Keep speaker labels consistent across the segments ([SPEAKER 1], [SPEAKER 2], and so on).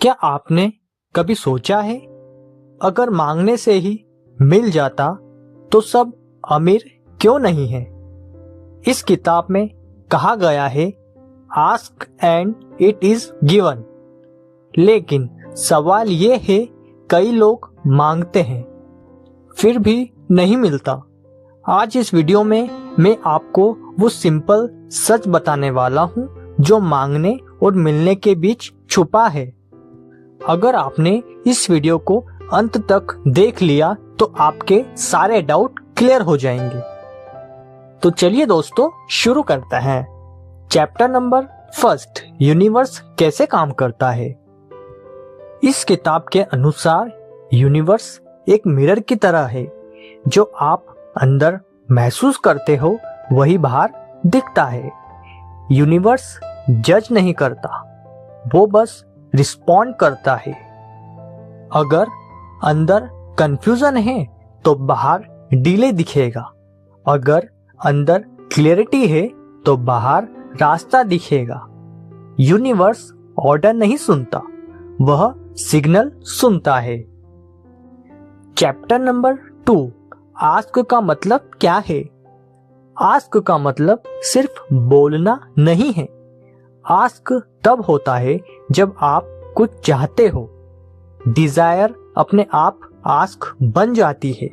[SPEAKER 1] क्या आपने कभी सोचा है, अगर मांगने से ही मिल जाता तो सब अमीर क्यों नहीं है? इस किताब में कहा गया है, ask and it is given. लेकिन सवाल ये है, कई लोग मांगते हैं फिर भी नहीं मिलता। आज इस वीडियो में मैं आपको वो सिंपल सच बताने वाला हूँ जो मांगने और मिलने के बीच छुपा है। अगर आपने इस वीडियो को अंत तक देख लिया तो आपके सारे डाउट क्लियर हो जाएंगे। तो चलिए दोस्तों, शुरू करते हैं। चैप्टर नंबर 1, यूनिवर्स कैसे काम करता है। इस किताब के अनुसार यूनिवर्स एक मिरर की तरह है। जो आप अंदर महसूस करते हो वही बाहर दिखता है। यूनिवर्स जज नहीं करता, वो बस रिस्पॉन्ड करता है। अगर अंदर कंफ्यूजन है तो बाहर डिले दिखेगा, अगर अंदर क्लैरिटी है तो बाहर रास्ता दिखेगा। यूनिवर्स ऑर्डर नहीं सुनता, वह सिग्नल सुनता है। चैप्टर नंबर 2, आस्क का मतलब क्या है? आस्क का मतलब सिर्फ बोलना नहीं है। आस्क तब होता है जब आप कुछ चाहते हो। डिजायर अपने आप आस्क बन जाती है।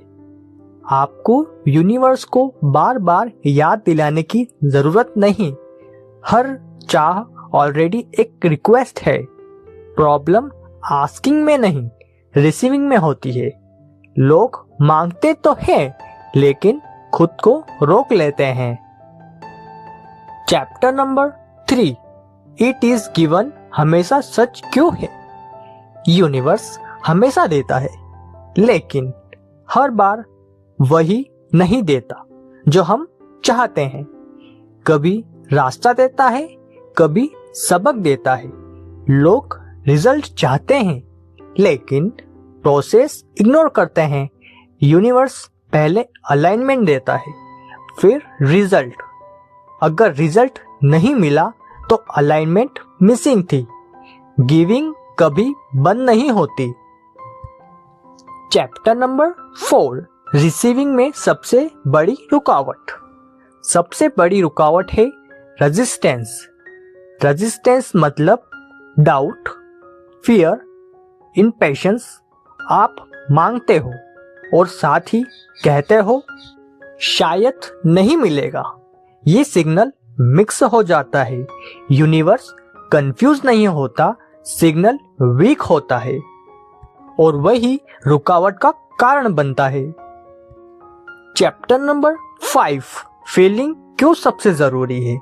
[SPEAKER 1] आपको यूनिवर्स को बार बार याद दिलाने की जरूरत नहीं। हर चाह ऑलरेडी एक रिक्वेस्ट है। प्रॉब्लम आस्किंग में नहीं, रिसीविंग में होती है। लोग मांगते तो हैं, लेकिन खुद को रोक लेते हैं। Chapter number 3, it is given हमेशा सच क्यों है? यूनिवर्स हमेशा देता है, लेकिन हर बार वही नहीं देता जो हम चाहते हैं। कभी रास्ता देता है, कभी सबक देता है। लोग रिजल्ट चाहते हैं, लेकिन प्रोसेस इग्नोर करते हैं। यूनिवर्स पहले अलाइनमेंट देता है, फिर रिजल्ट। अगर रिजल्ट नहीं मिला तो अलाइनमेंट मिसिंग थी। गिविंग कभी बंद नहीं होती। चैप्टर नंबर 4, रिसीविंग में सबसे बड़ी रुकावट। सबसे बड़ी रुकावट है रेजिस्टेंस। रेजिस्टेंस मतलब डाउट, फियर, इम्पेशंस। आप मांगते हो और साथ ही कहते हो शायद नहीं मिलेगा। ये सिग्नल मिक्स हो जाता है। यूनिवर्स कंफ्यूज नहीं होता, सिग्नल वीक होता है और वही रुकावट का कारण बनता है। चैप्टर नंबर 5, फीलिंग क्यों सबसे जरूरी है।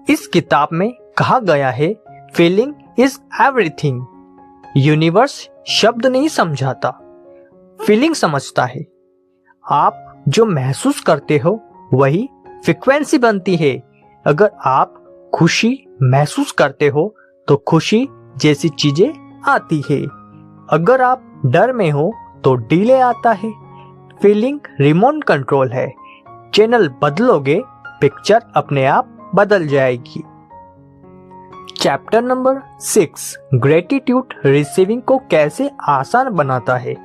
[SPEAKER 1] इस किताब में कहा गया है, फीलिंग इज एवरीथिंग। यूनिवर्स शब्द नहीं समझाता, फीलिंग समझता है। आप जो महसूस करते हो वही फ्रीक्वेंसी बनती है। अगर आप खुशी महसूस करते हो तो खुशी जैसी चीजें आती है। अगर आप डर में हो तो डिले आता है। फीलिंग रिमोट कंट्रोल है। चैनल बदलोगे, पिक्चर अपने आप बदल जाएगी। चैप्टर नंबर 6, ग्रेटिट्यूड रिसीविंग को कैसे आसान बनाता है।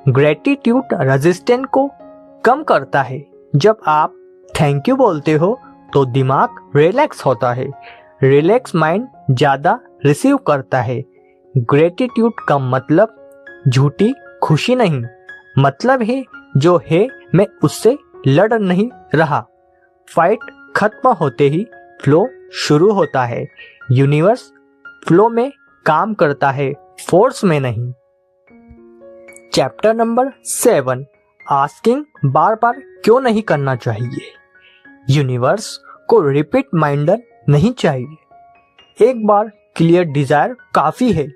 [SPEAKER 1] ग्रेटिट्यूड रेजिस्टेंस को कम करता है। जब आप थैंक यू बोलते हो तो दिमाग रिलैक्स होता है। रिलैक्स माइंड ज्यादा रिसीव करता है। ग्रेटिट्यूड का मतलब झूठी खुशी नहीं, मतलब है जो है मैं उससे लड़ नहीं रहा। फाइट खत्म होते ही फ्लो शुरू होता है। यूनिवर्स फ्लो में काम करता है, फोर्स में नहीं। चैप्टर नंबर 7, आस्किंग बार बार क्यों नहीं करना चाहिए। यूनिवर्स को रिपीट माइंडर नहीं चाहिए। एक बार क्लियर डिजायर काफी है।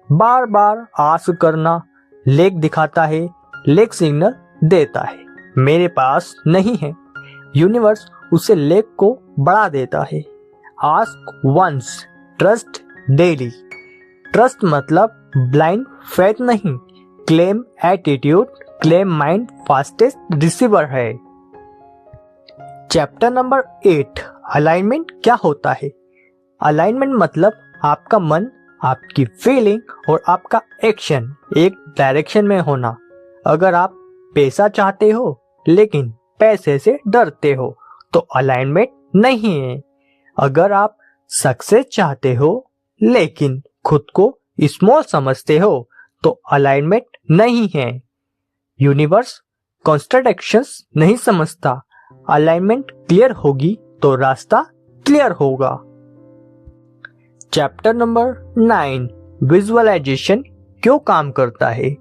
[SPEAKER 1] बार बार आस्क करना लेक दिखाता है, लेक सिग्नल देता है मेरे पास नहीं है। यूनिवर्स उसे लेक को बढ़ा देता है। Ask once, trust daily. Trust मतलब ब्लाइंड फेथ नहीं, claim attitude, claim mind fastest receiver है। चैप्टर नंबर 8, अलाइनमेंट क्या होता है। अलाइनमेंट मतलब आपका मन आपकी फीलिंग और आपका एक्शन एक डायरेक्शन में होना। अगर आप पैसा चाहते हो लेकिन पैसे से डरते हो तो अलाइनमेंट नहीं है। अगर आप सक्सेस चाहते हो लेकिन खुद को स्मॉल समझते हो तो अलाइनमेंट नहीं है। यूनिवर्स कॉन्ट्रडिक्शंस नहीं समझता। अलाइनमेंट क्लियर होगी तो रास्ता क्लियर होगा। चैप्टर नंबर 9, विजुअलाइजेशन क्यों काम करता है।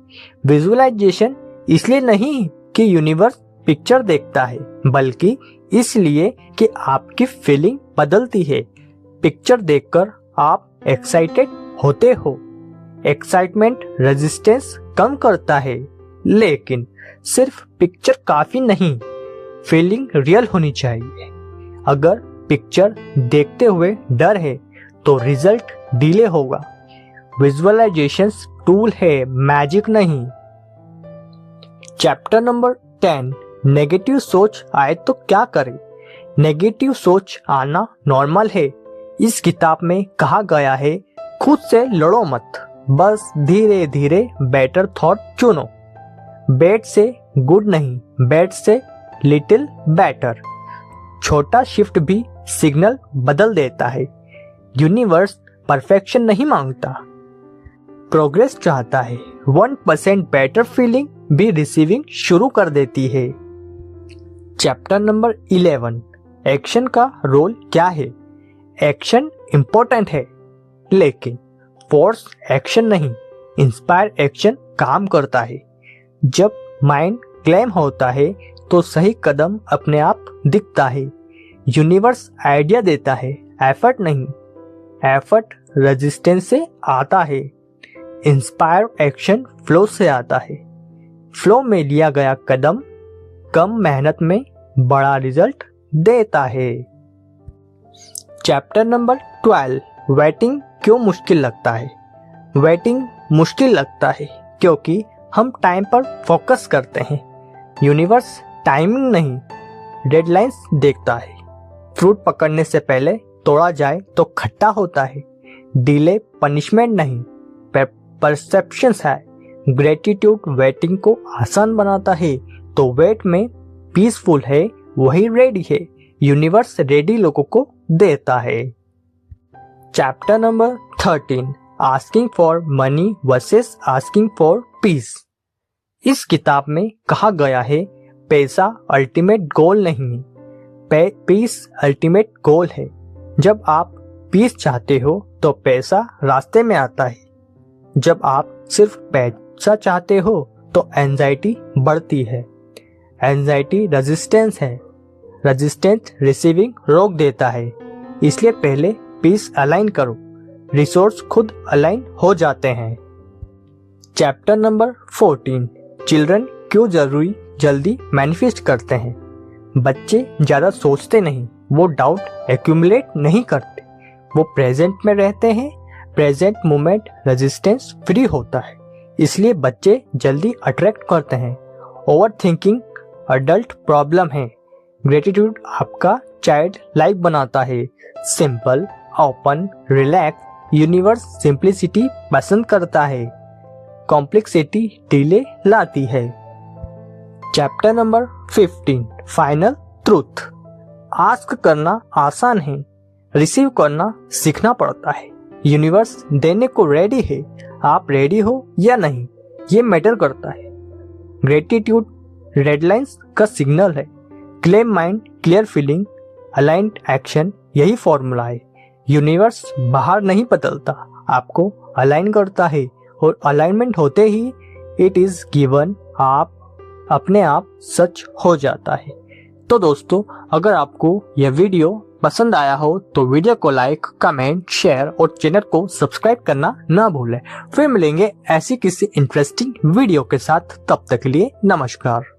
[SPEAKER 1] विजुअलाइजेशन इसलिए नहीं कि यूनिवर्स पिक्चर देखता है, बल्कि इसलिए कि आपकी फीलिंग बदलती है। पिक्चर देखकर आप एक्साइटेड होते हो। एक्साइटमेंट रेजिस्टेंस कम करता है, लेकिन सिर्फ पिक्चर काफी नहीं, फीलिंग रियल होनी चाहिए। अगर पिक्चर देखते हुए डर है तो रिजल्ट डिले होगा। विजुअलाइजेशन टूल है, मैजिक नहीं। चैप्टर नंबर 10, नेगेटिव सोच आए तो क्या करें। नेगेटिव सोच आना नॉर्मल है। इस किताब में कहा गया है खुद से लड़ो मत, बस धीरे धीरे बेटर थॉट चुनो। बैड से गुड नहीं, बैड से लिटिल बेटर। छोटा शिफ्ट भी सिग्नल बदल देता है। यूनिवर्स परफेक्शन नहीं मांगता, प्रोग्रेस चाहता है। 1% बेटर फीलिंग भी रिसीविंग शुरू कर देती है। चैप्टर नंबर 11, एक्शन का रोल क्या है। एक्शन इंपॉर्टेंट है, लेकिन फोर्स एक्शन नहीं, इंस्पायर एक्शन काम करता है। जब माइंड क्लेम होता है तो सही कदम अपने आप दिखता है। यूनिवर्स आइडिया देता है, एफर्ट नहीं। एफर्ट रेजिस्टेंस से आता है, इंस्पायर एक्शन फ्लो से आता है। फ्लो में लिया गया कदम कम मेहनत में बड़ा रिजल्ट देता है। चैप्टर नंबर 12, वेटिंग क्यों मुश्किल लगता है। वेटिंग मुश्किल लगता है क्योंकि हम टाइम पर फोकस करते हैं। यूनिवर्स टाइमिंग नहीं, डेडलाइंस देखता है। फ्रूट पकड़ने से पहले तोड़ा जाए तो खट्टा होता है। डिले पनिशमेंट नहीं, परसेप्शंस है। ग्रेटिट्यूड वेटिंग को आसान बनाता है, तो वेट में पीसफुल है वही रेडी है। यूनिवर्स रेडी लोगों को देता है। Chapter number 13, asking for money versus asking for piece. इस किताब में कहा गया है पैसा अल्टीमेट गोल नहीं, पीस अल्टीमेट गोल है। जब आप पीस चाहते हो तो पैसा रास्ते में आता है। जब आप सिर्फ पैसा चाहते हो तो एंजाइटी बढ़ती है। एंजाइटी रेजिस्टेंस है, रेजिस्टेंस रिसीविंग रोक देता है। इसलिए पहले पीस अलाइन करो, रिसोर्स खुद अलाइन हो जाते हैं। चैप्टर नंबर 14, चिल्ड्रन क्यों जल्दी मैनिफेस्ट करते हैं। बच्चे ज्यादा सोचते नहीं, वो डाउट एक्यूमुलेट नहीं करते, वो प्रेजेंट में रहते हैं। प्रेजेंट मोमेंट रेजिस्टेंस फ्री होता है, इसलिए बच्चे जल्दी अट्रैक्ट करते हैं। ओवर थिंकिंग अडल्ट प्रॉब्लम है। ग्रेटिट्यूड आपका चाइल्ड लाइक बनाता है। Simple, open, relax. Universe simplicity पसंद करता है, कॉम्प्लेक्सिटी डिले लाती है। Chapter number 15, final truth. Ask करना आसान है, रिसीव करना सीखना पड़ता है। यूनिवर्स देने को रेडी है, आप रेडी हो या नहीं ये मैटर करता है। ग्रेटिट्यूड रेडलाइंस का सिग्नल है। Claim mind, clear feeling, aligned action, यही फॉर्मूला है। यूनिवर्स बाहर नहीं बदलता, आपको अलाइन करता है, और अलाइनमेंट होते ही इट इज गिवन, आप अपने आप सच हो जाता है। तो दोस्तों, अगर आपको यह वीडियो पसंद आया हो तो वीडियो को लाइक, कमेंट, शेयर और चैनल को सब्सक्राइब करना ना भूलें। फिर मिलेंगे ऐसी किसी इंटरेस्टिंग वीडियो के साथ, तब तक के लिए नमस्कार।